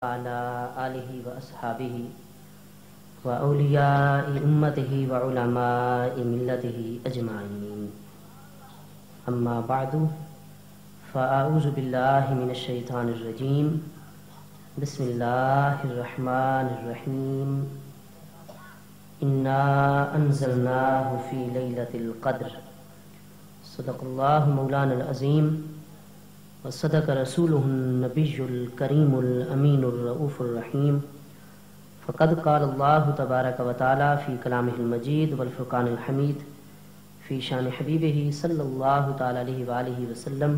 وعلى آله وأصحابه وأولياء أمته وعلماء ملته أجمعين. أما بعد فأعوذ بالله من الشيطان الرجيم. بسم الله الرحمن الرحيم. إنا أنزلناه في ليلة القدر. صدق الله مولانا العظيم وصدق رسوله النبي الكريم الأمين الرؤوف الرحيم. فقد قال الله تبارك وتعالى في كلامه المجيد والفرقان الحميد في شان حبيبه صلى الله تعالى عليه وآله وسلم: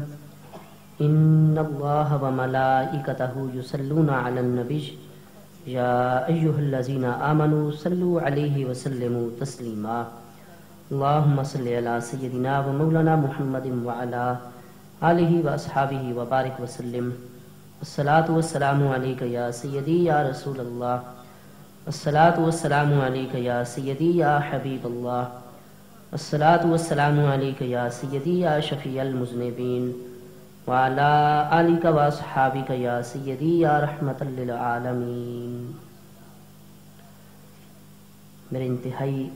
إن الله وملائكته يصلون على النبي يا أيها الذين آمنوا صلوا عليه وسلموا تسليما. اللهم صل على سيدنا ومولانا محمد وعلى آلہ و اصحابہ وبارک وسلم. الصلاۃ والسلام علیک یا سیدی یا رسول اللہ. الصلاۃ والسلام علیک یا سیدی یا حبیب اللہ. الصلاۃ والسلام علیک یا سیدی یا شفیع المذنبین وعلی آلک و اصحابک یا سیدی یا رحمت للعالمین. میرے انتہائی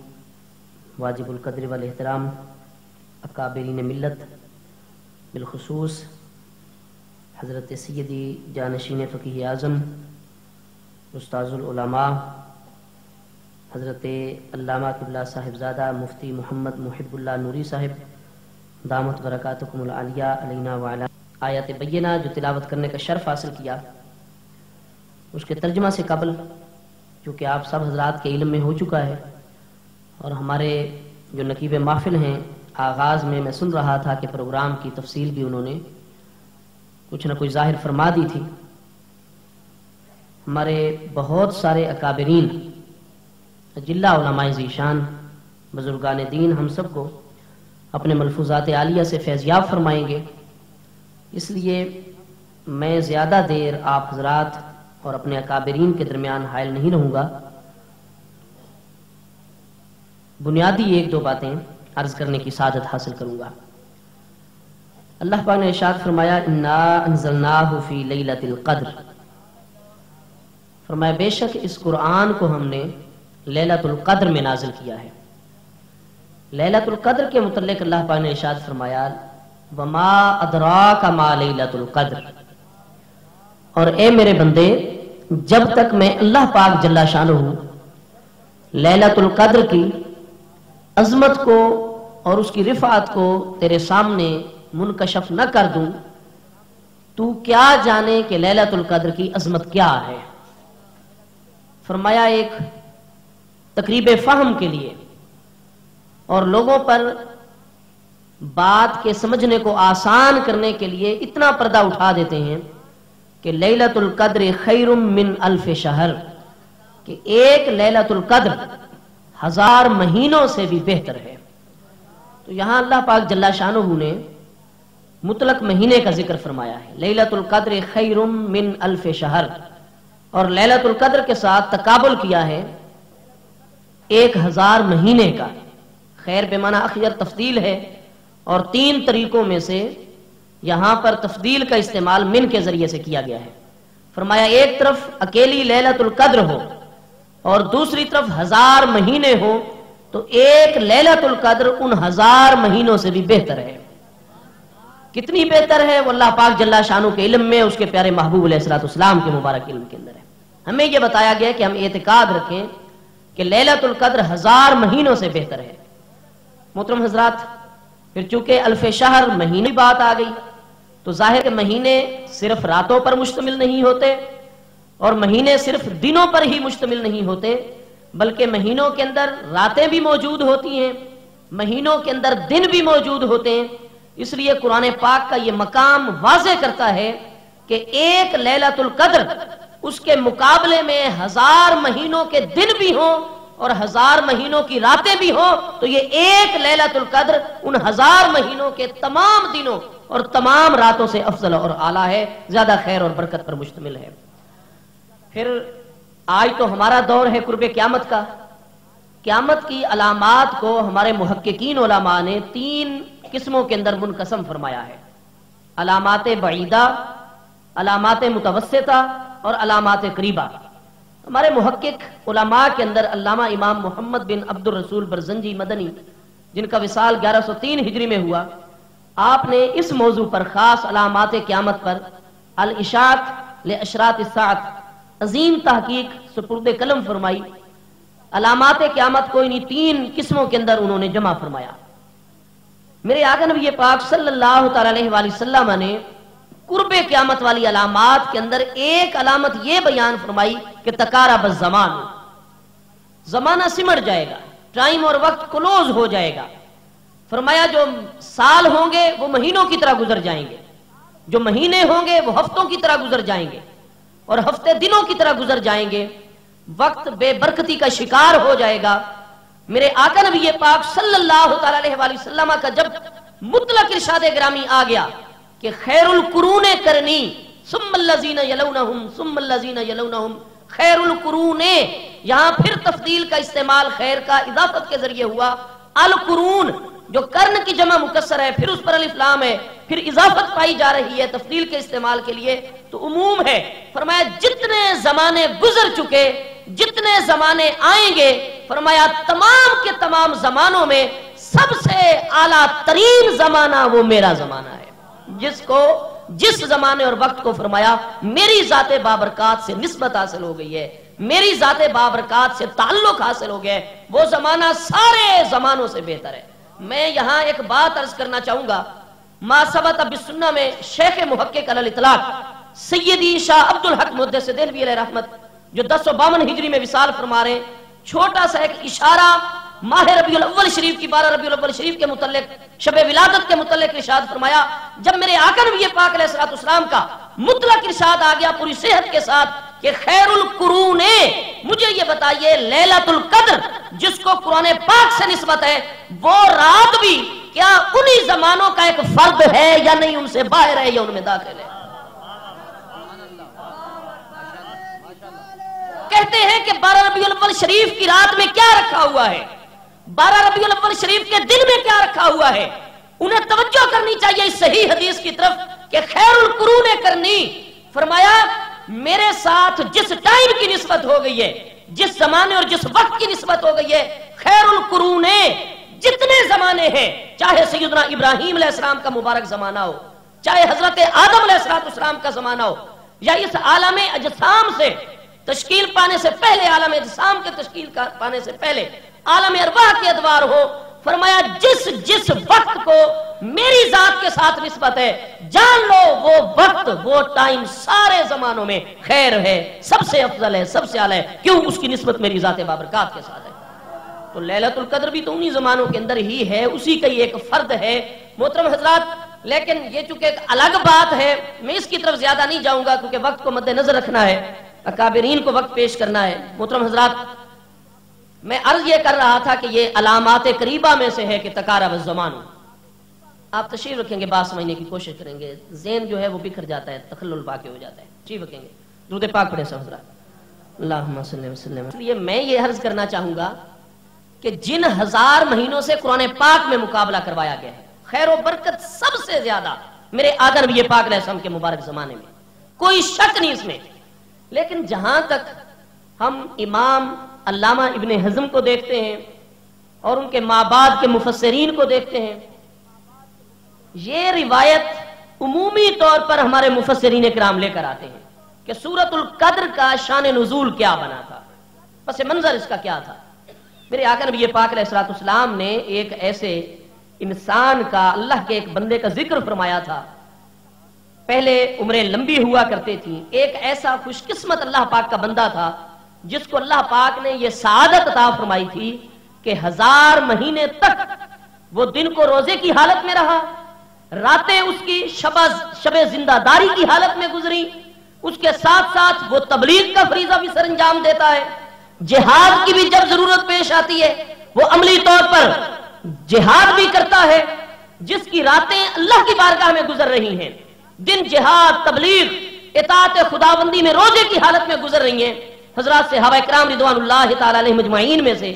واجب القدر والاحترام اکابرین ملت، بالخصوص حضرت سیدی جانشین فقیہ اعظم استاذ العلماء حضرت علامہ قبلہ صاحبزادہ مفتی محمد محب اللہ نوری صاحب دامت برکاتکم العالیہ علینا وعلا. آیات بینہ جو تلاوت کرنے کا شرف حاصل کیا، اس کے ترجمہ سے قبل جو کہ آپ سب حضرات کے علم میں ہو چکا ہے، اور ہمارے جو نقیب محفل ہیں آغاز میں میں سن رہا تھا کہ پروگرام کی تفصیل بھی انہوں نے کچھ نہ کچھ ظاہر فرما دی تھی. ہمارے بہت سارے اکابرین اجلہ علماء ذیشان بزرگان دین ہم سب کو اپنے ملفوظات عالیہ سے فیضیاب فرمائیں گے، اس لیے میں زیادہ دیر آپ حضرات اور اپنے اکابرین کے درمیان حائل نہیں رہوں گا. بنیادی ایک دو باتیں عرض کرنے کی سعادت حاصل کروں گا. اللہ پاک نے ارشاد فرمایا: انا انزلناہ فی لیلۃ القدر. فرمایا بے شک اس قرآن کو ہم نے لیلۃ القدر میں نازل کیا ہے. لیلۃ القدر کے متعلق اللہ پاک نے ارشاد فرمایا: وما ادراک ما لیلۃ القدر. اور اے میرے بندے، جب تک میں اللہ پاک جل شانہ لیلۃ القدر کی عظمت کو اور اس کی رفعت کو تیرے سامنے منکشف نہ کر دوں، تو کیا جانے کہ لیلۃ القدر کی عظمت کیا ہے. فرمایا ایک تقریب فہم کے لیے اور لوگوں پر بات کے سمجھنے کو آسان کرنے کے لیے اتنا پردہ اٹھا دیتے ہیں کہ لیلۃ القدر خیر من الف شہر، کہ ایک لیلۃ القدر 1000 مہینوں سے بھی بہتر ہے. تو یہاں اللہ پاک جل شانہ نے مطلق مہینے کا ذکر فرمایا ہے، لیلۃ القدر خیر من الف شہر، اور لیلۃ القدر کے ساتھ تقابل کیا ہے 1000 مہینے کا. خیر بے معنی اخیر تفضیل ہے، اور 3 طریقوں میں سے یہاں پر تفضیل کا استعمال من کے ذریعے سے کیا گیا ہے. فرمایا ایک طرف اکیلی لیلۃ القدر ہو اور دوسری طرف 1000 مہینے ہو، تو ایک لیلۃ القدر ان 1000 مہینوں سے بھی بہتر ہے. کتنی بہتر ہے وہ اللہ پاک جل شانہ کے علم میں، اس کے پیارے محبوب علیہ الصلوۃ والسلام کے مبارک علم کے اندر ہے. ہمیں یہ بتایا گیا کہ ہم اعتقاد رکھیں کہ لیلۃ القدر 1000 مہینوں سے بہتر ہے. محترم حضرات، پھر چونکہ الف شہر مہینے بات آ گئی، تو ظاہر کہ مہینے صرف راتوں پر مشتمل نہیں ہوتے، اور مہینے صرف دنوں پر ہی مشتمل نہیں ہوتے، بلکہ مہینوں کے اندر راتیں بھی موجود ہوتی ہیں، مہینوں کے اندر دن بھی موجود ہوتے ہیں. اس لیے قرآن پاک کا یہ مقام واضح کرتا ہے کہ ایک لیلۃ القدر اس کے مقابلے میں 1000 مہینوں کے دن بھی ہوں اور 1000 مہینوں کی راتیں بھی ہوں، تو یہ ایک لیلۃ القدر ان 1000 مہینوں کے تمام دنوں اور تمام راتوں سے افضل اور اعلیٰ ہے، زیادہ خیر اور برکت پر مشتمل ہے. پھر آج تو ہمارا دور ہے قرب قیامت کا. قیامت کی علامات کو ہمارے محققین علماء نے 3 قسموں کے اندر منقسم فرمایا ہے: علامات بعیدہ، علامات متوسطہ اور علامات قریبہ۔ ہمارے محقق علماء کے اندر علامہ امام محمد بن عبد الرسول برزنجی مدنی، جن کا وصال 1103 ہجری میں ہوا، آپ نے اس موضوع پر خاص علامات قیامت پر الاشاعت لاشراط الساعت عظیم تحقیق سپرد قلم فرمائی۔ علامات قیامت کو انہی 3 قسموں کے اندر انہوں نے جمع فرمایا۔ میرے آقا نبی پاک صلی اللہ تعالی علیہ وآلہ وسلم نے قرب قیامت والی علامات کے اندر ایک علامت یہ بیان فرمائی کہ تقارب الزمان، زمانہ سمٹ جائے گا، ٹائم اور وقت کلوز ہو جائے گا۔ فرمایا جو سال ہوں گے وہ مہینوں کی طرح گزر جائیں گے، جو مہینے ہوں گے وہ ہفتوں کی طرح گزر جائیں گے، اور ہفتے دنوں کی طرح گزر جائیں گے۔ وقت بے برکتی کا شکار ہو جائے گا۔ میرے آقا نبی پاک صلی اللہ تعالی علیہ وآلہ وسلم کا جب مطلق ارشاد گرامی آ گیا کہ خیر القرون کرنی ثم الذین یلونہم ثم الذین یلونہم، خیر القرون، یہاں پھر تفضیل کا استعمال خیر کا اضافت کے ذریعے ہوا۔ القرون جو کرن کی جمع مکسر ہے، پھر اس پر الف لام ہے، پھر اضافت پائی جا رہی ہے تفضیل کے استعمال کے لیے، تو عموم ہے۔ فرمایا جتنے زمانے گزر چکے، جتنے زمانے آئیں گے، فرمایا تمام کے تمام زمانوں میں سب سے اعلیٰ ترین زمانہ وہ میرا زمانہ ہے، جس کو جس زمانے اور وقت کو فرمایا میری ذات بابرکات سے نسبت حاصل ہو گئی ہے، میری ذات بابرکات سے تعلق حاصل ہو گیا ہے، وہ زمانہ سارے زمانوں سے بہتر ہے۔ میں یہاں ایک بات عرض کرنا چاہوں گا، ما ثبت بالسنہ میں شیخ محقق علی الاطلاق سیدی شاہ عبد الحق محدث دہلوی علیہ رحمت، جو 1052 ہجری میں وصال فرما رہے ہیں، چھوٹا سا ایک اشارہ ماہ ربیع الاول شریف کی 12 ربیع الاول شریف کے متعلق، شب ولادت کے متعلق ارشاد فرمایا، جب میرے آقا نبی پاک علیہ الصلوۃ والسلام کا مطلق ارشاد آ گیا پوری صحت کے ساتھ کہ خیر القرون، مجھے یہ بتائیے لیلۃ القدر جس کو قرآن پاک سے نسبت ہے، وہ رات بھی کیا انہی زمانوں کا ایک فرد ہے یا نہیں، ان سے باہر ہے یا ان میں داخل ہے؟ کہتے ہیں کہ 12 ربیع الاول شریف کی رات میں کیا رکھا ہوا ہے، 12 ربیع الاول شریف کے دن میں کیا رکھا ہوا ہے؟ انہیں توجہ کرنی چاہیے اس صحیح حدیث کی طرف کہ خیر القرون کرنی، فرمایا میرے ساتھ جس ٹائم کی نسبت ہو گئی ہے، جس زمانے اور جس وقت کی نسبت ہو گئی ہے، خیر القرون، جتنے زمانے ہیں، چاہے سیدنا ابراہیم علیہ السلام کا مبارک زمانہ ہو، چاہے حضرت آدم علیہ السلام کا زمانہ ہو، یا اس عالم اجسام سے تشکیل پانے سے پہلے، عالم اجسام کے تشکیل پانے سے پہلے عالم ارواح کے ادوار ہو، فرمایا جس وقت کو میری ذات کے ساتھ نسبت ہے، جان لو وہ وقت، وہ ٹائم سارے زمانوں میں خیر ہے، سب سے افضل ہے، سب سے اعلیٰ ہے۔ کیوں؟ اس کی نسبت میری ذات بابرکات کے ساتھ ہے۔ تو لیلۃ القدر بھی تو انہی زمانوں کے اندر ہی ہے، اسی کا ہی ایک فرد ہے۔ محترم حضرات، لیکن یہ چونکہ ایک الگ بات ہے، میں اس کی طرف زیادہ نہیں جاؤں گا کیونکہ وقت کو مد نظر رکھنا ہے، اکابرین کو وقت پیش کرنا ہے۔ محترم حضرات، میں عرض یہ کر رہا تھا کہ یہ علامات قریبہ میں سے ہے کہ تقارب الزمان۔ آپ تشریف رکھیں گے، بات سمجھنے کی کوشش کریں گے، ذہن جو ہے وہ بکھر جاتا ہے، تخلل واقع ہو جاتا ہے۔ تشریف رکھیں گے، درود پاک پڑھیں سب حضرات، اللہم صلی وسلم۔ اس لیے میں یہ عرض کرنا چاہوں گا کہ جن 1000 مہینوں سے قرآن پاک میں مقابلہ کروایا گیا ہے، خیر و برکت سب سے زیادہ میرے آقا نبی پاک علیہ السلام کے مبارک زمانے میں، کوئی شک نہیں اس میں۔ لیکن جہاں تک ہم امام علامہ ابن حزم کو دیکھتے ہیں اور ان کے مابعد کے مفسرین کو دیکھتے ہیں، یہ روایت عمومی طور پر ہمارے مفسرین کرام لے کر آتے ہیں کہ سورۃ القدر کا شان نزول کیا بنا تھا، پس منظر اس کا کیا تھا۔ میرے آقا نبی پاک علیہ الصلوۃ والسلام نے ایک ایسے انسان کا، اللہ کے ایک بندے کا ذکر فرمایا تھا، پہلے عمریں لمبی ہوا کرتے تھیں، ایک ایسا خوش قسمت اللہ پاک کا بندہ تھا جس کو اللہ پاک نے یہ سعادت عطا فرمائی تھی کہ 1000 مہینے تک وہ دن کو روزے کی حالت میں رہا، راتیں اس کی شب زندہ داری کی حالت میں گزری، اس کے ساتھ ساتھ وہ تبلیغ کا فریضہ بھی سر انجام دیتا ہے، جہاد کی بھی جب ضرورت پیش آتی ہے وہ عملی طور پر جہاد بھی کرتا ہے، جس کی راتیں اللہ کی بارگاہ میں گزر رہی ہیں، دن جہاد، تبلیغ، اطاعت خداوندی میں روزے کی حالت میں گزر رہی ہیں۔ حضرات صحابہ کرام رضوان اللہ تعالی علیہم اجمعین میں سے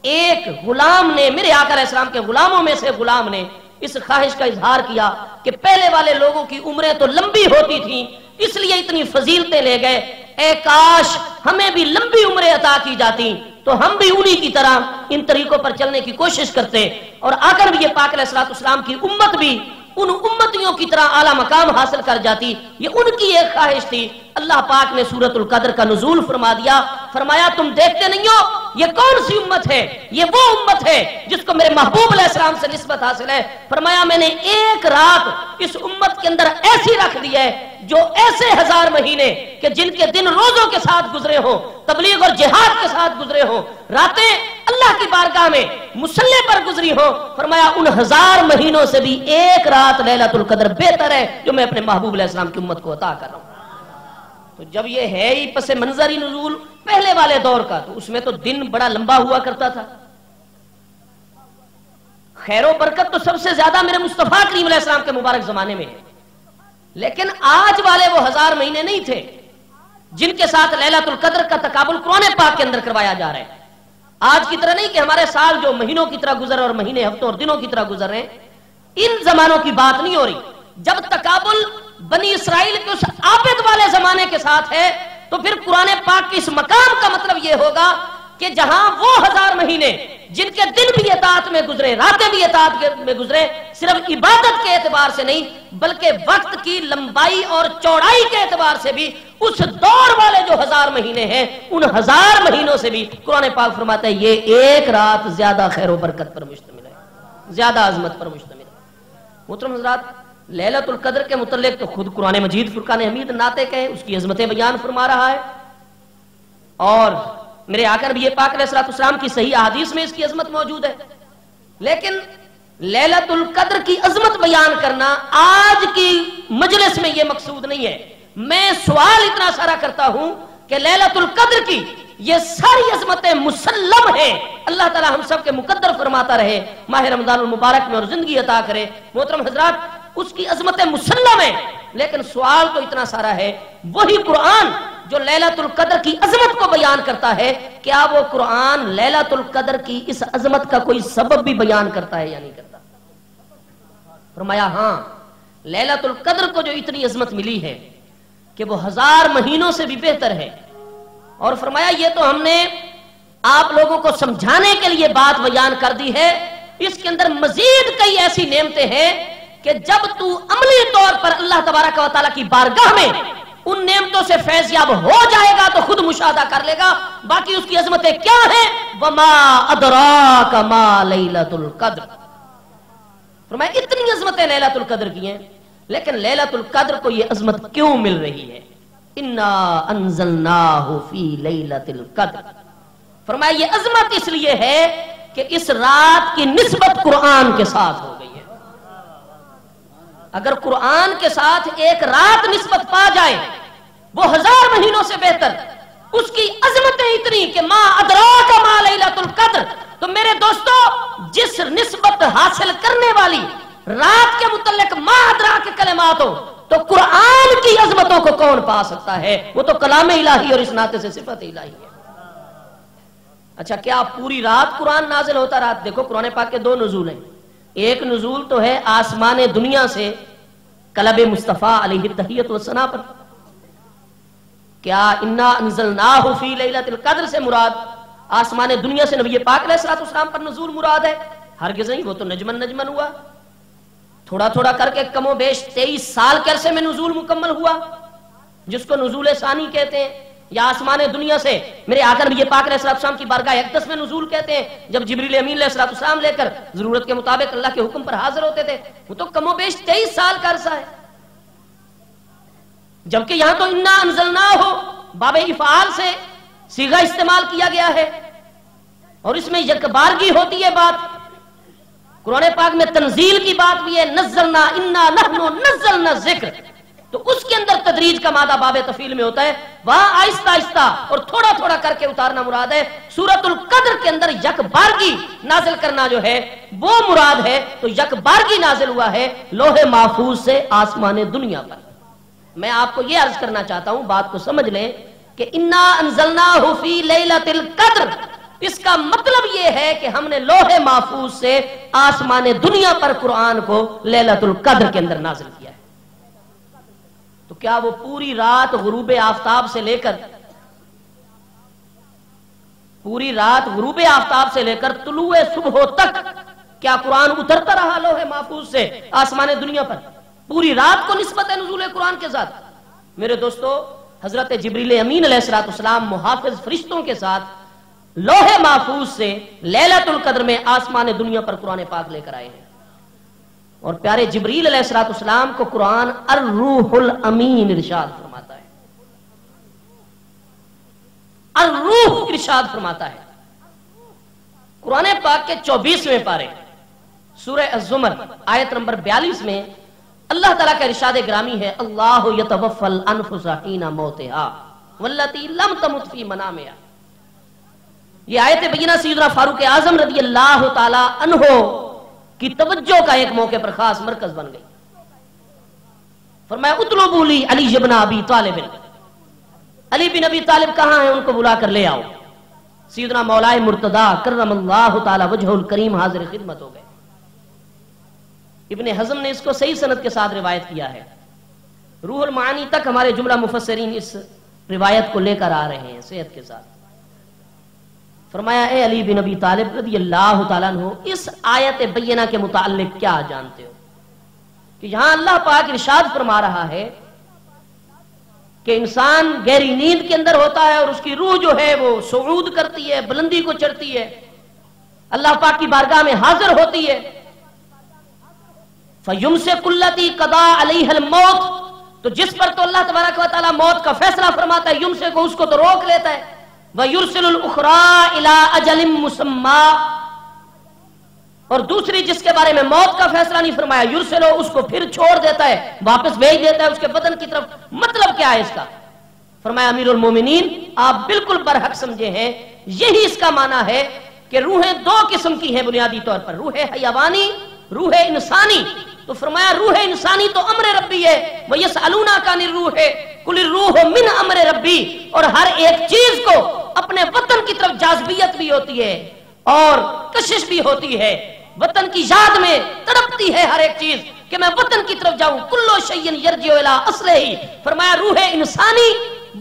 ایک غلام نے، میرے آقا علیہ السلام کے غلاموں میں سے غلام نے اس خواہش کا اظہار کیا کہ پہلے والے لوگوں کی عمریں تو لمبی ہوتی تھیں، اس لیے اتنی فضیلتیں لے گئے، اے کاش ہمیں بھی لمبی عمریں عطا کی جاتی تو ہم بھی انہی کی طرح ان طریقوں پر چلنے کی کوشش کرتے، اور آخر بھی یہ پاک علیہ السلام کی امت بھی ان امتیوں کی طرح اعلیٰ مقام حاصل کر جاتی۔ یہ ان کی ایک خواہش تھی۔ اللہ پاک نے سورۃ القدر کا نزول فرما دیا، فرمایا تم دیکھتے نہیں ہو یہ کون سی امت ہے؟ یہ وہ امت ہے جس کو میرے محبوب علیہ السلام سے نسبت حاصل ہے۔ فرمایا میں نے ایک رات اس امت کے اندر ایسی رکھ دی ہے جو ایسے 1000 مہینے کہ جن کے دن روزوں کے ساتھ گزرے ہوں، تبلیغ اور جہاد کے ساتھ گزرے ہوں، راتیں اللہ کی بارگاہ میں مصلی پر گزری ہوں۔ فرمایا ان 1000 مہینوں سے بھی ایک رات لیلۃ القدر بہتر ہے جو میں اپنے محبوب علیہ السلام کی امت کو عطا کر رہا ہوں۔ تو جب یہ ہے ہی پس منظری نزول پہلے والے دور کا، تو اس میں تو دن بڑا لمبا ہوا کرتا تھا۔ خیر و برکت تو سب سے زیادہ میرے مصطفیٰ کریم علیہ السلام کے مبارک زمانے میں ہے، لیکن آج والے وہ 1000 مہینے نہیں تھے جن کے ساتھ لیلۃ القدر کا تقابل قرآن پاک کے اندر کروایا جا رہا ہے۔ آج کی طرح نہیں کہ ہمارے سال جو مہینوں کی طرح گزر اور مہینے ہفتوں اور دنوں کی طرح گزر رہے ہیں، ان زمانوں کی بات نہیں ہو رہی۔ جب تقابل بنی اسرائیل کے اس عابد والے زمانے کے ساتھ ہے تو پھر قرآن پاک کے اس مقام کا مطلب یہ ہوگا کہ جہاں وہ 1000 مہینے جن کے دن بھی اطاعت میں گزرے، راتیں بھی اطاعت میں گزرے، صرف عبادت کے اعتبار سے نہیں بلکہ وقت کی لمبائی اور چوڑائی کے اعتبار سے بھی اس دور والے جو 1000 مہینے ہیں، ان 1000 مہینوں سے بھی قرآن پاک فرماتا ہے یہ ایک رات زیادہ خیر و برکت پر مشتمل ہے، زیادہ عظمت پر مشتمل ہے۔ محترم حضرات، لیلۃ القدر کے متعلق تو خود قرآن مجید فرقان حمید ناطق ہے، اس کی عظمتیں بیان فرما رہا ہے، اور میرے آقا نبی پاک علیہ السلام کی صحیح احادیث میں اس کی عظمت موجود ہے۔ لیکن لیلۃ القدر کی عظمت بیان کرنا آج کی مجلس میں یہ مقصود نہیں ہے۔ میں سوال اتنا سارا کرتا ہوں کہ لیلۃ القدر کی یہ ساری عظمتیں مسلم ہیں، اللہ تعالی ہم سب کے مقدر فرماتا رہے، ماہ رمضان المبارک میں اور زندگی عطا کرے۔ محترم حضرات، اس کی عظمتیں مسلم ہیں، لیکن سوال تو اتنا سارا ہے وہی قرآن جو لیلۃ القدر کی عظمت کو بیان کرتا ہے، کیا وہ قرآن لیلۃ القدر کی اس عظمت کا کوئی سبب بھی بیان کرتا ہے یا نہیں کرتا؟ فرمایا ہاں، لیلۃ القدر کو جو اتنی عظمت ملی ہے کہ وہ 1000 مہینوں سے بھی بہتر ہے، اور فرمایا یہ تو ہم نے آپ لوگوں کو سمجھانے کے لیے بات بیان کر دی ہے، اس کے اندر مزید کئی ایسی نعمتیں ہیں کہ جب تو عملی طور پر اللہ تبارک و تعالیٰ کی بارگاہ میں ان نعمتوں سے فیض یاب ہو جائے گا تو خود مشاہدہ کر لے گا۔ باقی اس کی عظمتیں کیا ہیں؟ وما ادراک ما لیلۃ القدر۔ فرمایا اتنی عظمتیں لیلۃ القدر کی ہیں، لیکن لیلۃ القدر کو یہ عظمت کیوں مل رہی ہے؟ انا انزلناہ فی لیلۃ القدر۔ فرمایا یہ عظمت اس لیے ہے کہ اس رات کی نسبت قرآن کے ساتھ ہو گئی ہے۔ اگر قرآن کے ساتھ ایک رات نسبت پا جائے وہ 1000 مہینوں سے بہتر، اس کی عظمتیں اتنی کہ ما ادراک ما لیلۃ القدر۔ تو میرے دوستو، جس نسبت حاصل کرنے والی رات کے متعلق ما ادراک کلمات ہو تو قرآن کی عظمتوں کو کون پا سکتا ہے؟ وہ تو کلام الہی اور اس ناطے سے صفت الہی ہے۔ اچھا، کیا پوری رات قرآن نازل ہوتا رات؟ دیکھو قرآن پاک کے 2 نزول ہیں۔ ایک نزول تو ہے آسمان دنیا سے کلب مصطفیٰ علیہ التحیۃ والثناء پر۔ کیا انا انزلناہ فی لیلۃ القدر سے مراد آسمان دنیا سے نبی پاک علیہ السلام پر نزول مراد ہے؟ ہرگز نہیں، وہ تو نجمن ہوا، تھوڑا تھوڑا کر کے کم و بیش 23 سال کے عرصے میں نزول مکمل ہوا، جس کو نزول ثانی کہتے ہیں، یا آسمان دنیا سے میرے آقا نبی پاک علیہ السلام کی بارگاہ اقدس میں نزول کہتے ہیں، جب جبریل امین علیہ السلام لے کر ضرورت کے مطابق اللہ کے حکم پر حاضر ہوتے تھے، وہ تو کم و بیش 23 سال کا عرصہ ہے۔ جبکہ یہاں تو انا انزلناہ باب افعال سے صیغہ استعمال کیا گیا ہے، اور اس میں یکبارگی ہوتی ہے بات۔ قرآن پاک میں تنزیل کی بات بھی ہے، نزلنا انا نحن نزلنا ذکر، تو اس کے اندر تدریج کا مادہ باب تفعیل میں ہوتا ہے، وہاں آہستہ آہستہ اور تھوڑا تھوڑا کر کے اتارنا مراد ہے۔ سورۃ القدر کے اندر یک بارگی نازل کرنا جو ہے وہ مراد ہے، تو یک بارگی نازل ہوا ہے لوح محفوظ سے آسمان دنیا پر۔ میں آپ کو یہ عرض کرنا چاہتا ہوں، بات کو سمجھ لیں کہ انا انزلناہ فی لیلۃ القدر، اس کا مطلب یہ ہے کہ ہم نے لوح محفوظ سے آسمان دنیا پر قرآن کو لیلۃ القدر کے اندر نازل کیا ہے۔ تو کیا وہ پوری رات غروب آفتاب سے لے کر طلوع صبح تک کیا قرآن اترتا رہا لوح محفوظ سے آسمان دنیا پر؟ پوری رات کو نسبت ہے نزول قرآن کے ساتھ؟ میرے دوستو، حضرت جبریل امین علیہ السلام محافظ فرشتوں کے ساتھ لوح محفوظ سے لیلۃ القدر میں آسمان دنیا پر قرآن پاک لے کر آئے ہیں، اور پیارے جبریل علیہ السلام کو قرآن الروح الامین ارشاد فرماتا ہے، الروح ارشاد فرماتا ہے۔ قرآن پاک کے 24ویں پارے سورہ الزمر آیت نمبر 42 میں اللہ تعالیٰ کا ارشاد گرامی ہے، اللہ یتوفی الانفس حین موتها واللتی لم تمت فی منامها۔ یہ آیت بینہ سیدنا فاروق اعظم رضی اللہ تعالیٰ عنہ کی توجہ کا ایک موقع پر خاص مرکز بن گئی۔ فرمایا اطلبوا لی علی بن ابی طالب، علی بن ابی طالب کہاں ہیں؟ ان کو بلا کر لے آؤ۔ سیدنا مولا مرتضی کرم اللہ تعالی وجہ الکریم حاضر خدمت ہو گئے۔ ابن حزم نے اس کو صحیح سند کے ساتھ روایت کیا ہے، روح المعانی تک ہمارے جملہ مفسرین اس روایت کو لے کر آ رہے ہیں صحت کے ساتھ۔ فرمایا اے علی بن ابی طالب رضی اللہ تعالیٰ عنہ، اس آیت بینہ کے متعلق کیا جانتے ہو؟ کہ یہاں اللہ پاک ارشاد فرما رہا ہے کہ انسان گہری نیند کے اندر ہوتا ہے اور اس کی روح جو ہے وہ صعود کرتی ہے، بلندی کو چڑھتی ہے، اللہ پاک کی بارگاہ میں حاضر ہوتی ہے۔ فَيُمْسِكُ الَّتِي قَضَىٰ عَلَيْهَا الْمَوْتِ، تو جس پر تو اللہ تبارک و تعالیٰ موت کا فیصلہ فرماتا ہے، یمسک کو، اس کو تو روک لیتا ہے۔ وَيُرْسِلُ الْأُخْرَىٰ إِلَىٰ أَجَلٍ مُّسَمًّى، اور دوسری جس کے بارے میں موت کا فیصلہ نہیں فرمایا، یرسلو، اس کو پھر چھوڑ دیتا ہے، واپس بھیج دیتا ہے اس کے بدن کی طرف۔ مطلب کیا ہے اس کا؟ فرمایا امیر المومنین آپ بالکل برحق سمجھے ہیں، یہی اس کا معنی ہے کہ روحیں دو قسم کی ہیں بنیادی طور پر، روح حیوانی، روح انسانی۔ تو فرمایا روح انسانی تو امر ربی ہے، وَيَسْأَلُونَكَ عَنِ الرُّوحِ قُلِ الرُّوحُ مِنْ أَمْرِ رَبِّي، اور ہر ایک چیز کو اپنے وطن کی طرف جاذبیت بھی ہوتی ہے اور کشش بھی ہوتی ہے، وطن کی یاد میں تڑپتی ہے ہر ایک چیز کہ میں وطن کی طرف جاؤں۔ کلو شیء یرجع الی اصلہ، فرمایا روح انسانی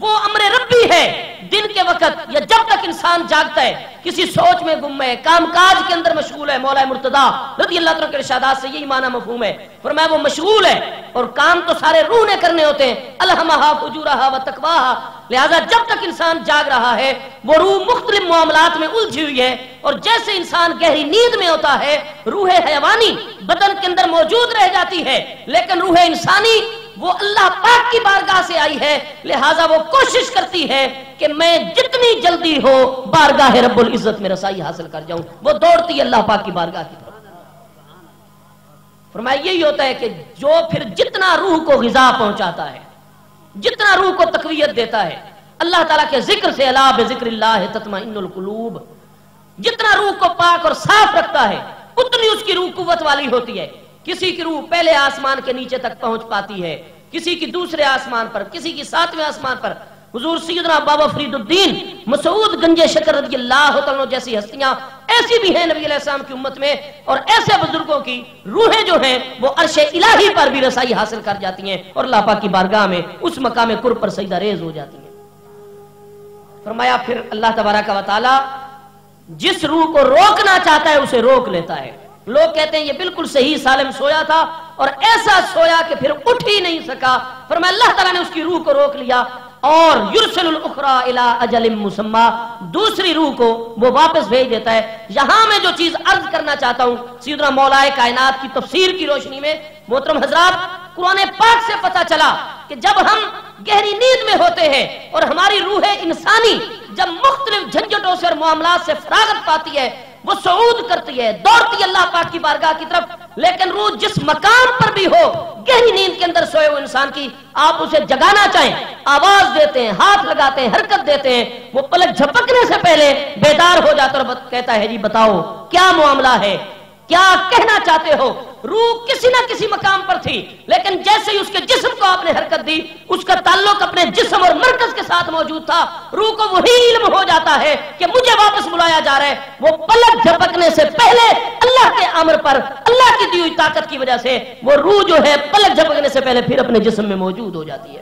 وہ امر ربی ہے، دن کے وقت یا جب تک انسان جاگتا ہے، کسی سوچ میں گم ہے، کام کاج کے اندر مشغول ہے، مولا مرتضی رضی اللہ عنہ کے ارشادات سے یہی معنی مفہوم ہے۔ فرمایا وہ مشغول ہے اور کام تو سارے روح نے کرنے ہوتے ہیں، الہمہا فجورہا وتقواہا، لہذا جب تک انسان جاگ رہا ہے وہ روح مختلف معاملات میں الجھی ہوئی ہے، اور جیسے انسان گہری نیند میں ہوتا ہے روح حیوانی بدن کے اندر موجود رہ جاتی ہے، لیکن روح انسانی وہ اللہ پاک کی بارگاہ سے آئی ہے، لہٰذا وہ کوشش کرتی ہے کہ میں جتنی جلدی ہو بارگاہ رب العزت میں رسائی حاصل کر جاؤں، وہ دوڑتی ہے اللہ پاک کی بارگاہ کی طرف۔ فرمایا یہی ہوتا ہے کہ جو پھر جتنا روح کو غذا پہنچاتا ہے، جتنا روح کو تقویت دیتا ہے اللہ تعالیٰ کے ذکر سے، الا بذکر اللہ تطمئن القلوب، جتنا روح کو پاک اور صاف رکھتا ہے اتنی اس کی روح قوت والی ہوتی ہے۔ کسی کی روح پہلے آسمان کے نیچے تک پہنچ پاتی ہے، کسی کی دوسرے آسمان پر، کسی کی 7ویں آسمان پر۔ حضور سیدنا بابا فرید الدین مسعود گنج شکر رضی اللہ عنہ جیسی ہستیاں ایسی بھی ہیں نبی علیہ السلام کی امت میں، اور ایسے بزرگوں کی روحیں جو ہیں وہ عرش الہی پر بھی رسائی حاصل کر جاتی ہیں اور اللہ پاک کی بارگاہ میں اس مقام قرب پر سجدہ ریز ہو جاتی ہیں۔ فرمایا پھر اللہ تبارک و تعالی جس روح کو روکنا چاہتا ہے اسے روک لیتا ہے۔ لوگ کہتے ہیں یہ بالکل صحیح سالم سویا تھا اور ایسا سویا کہ پھر اٹھ ہی نہیں سکا، فرمایا اللہ تعالیٰ نے اس کی روح کو روک لیا، اور یرسل الاخری الی اجل مسمی، دوسری روح کو وہ واپس بھیج دیتا ہے۔ یہاں میں جو چیز عرض کرنا چاہتا ہوں سیدنا مولا کائنات کی تفسیر کی روشنی میں، محترم حضرات، قرآن پاک سے پتہ چلا کہ جب ہم گہری نیند میں ہوتے ہیں اور ہماری روح انسانی جب مختلف جھنجھٹوں سے اور معاملات سے فراغت پاتی ہے، وہ صعود کرتی ہے، دوڑتی ہے اللہ پاک کی بارگاہ کی طرف، لیکن روح جس مقام پر بھی ہو گہری نیند کے اندر سوئے ہوئے انسان کی، آپ اسے جگانا چاہیں آواز دیتے ہیں، ہاتھ لگاتے ہیں، حرکت دیتے ہیں، وہ پلک جھپکنے سے پہلے بیدار ہو جاتا اور کہتا ہے جی بتاؤ کیا معاملہ ہے، کیا کہنا چاہتے ہو۔ روح کسی نہ کسی مقام پر تھی، لیکن جیسے ہی اس کے جسم کو آپ نے حرکت دی، اس کا تعلق اپنے جسم اور مرکز کے ساتھ موجود تھا، روح کو وہی علم ہو جاتا ہے کہ مجھے واپس بلایا جا رہا ہے۔ وہ پلک جھپکنے سے پہلے اللہ کے امر پر، اللہ کی دی ہوئی طاقت کی وجہ سے وہ روح جو ہے پلک جھپکنے سے پہلے پھر اپنے جسم میں موجود ہو جاتی ہے۔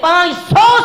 500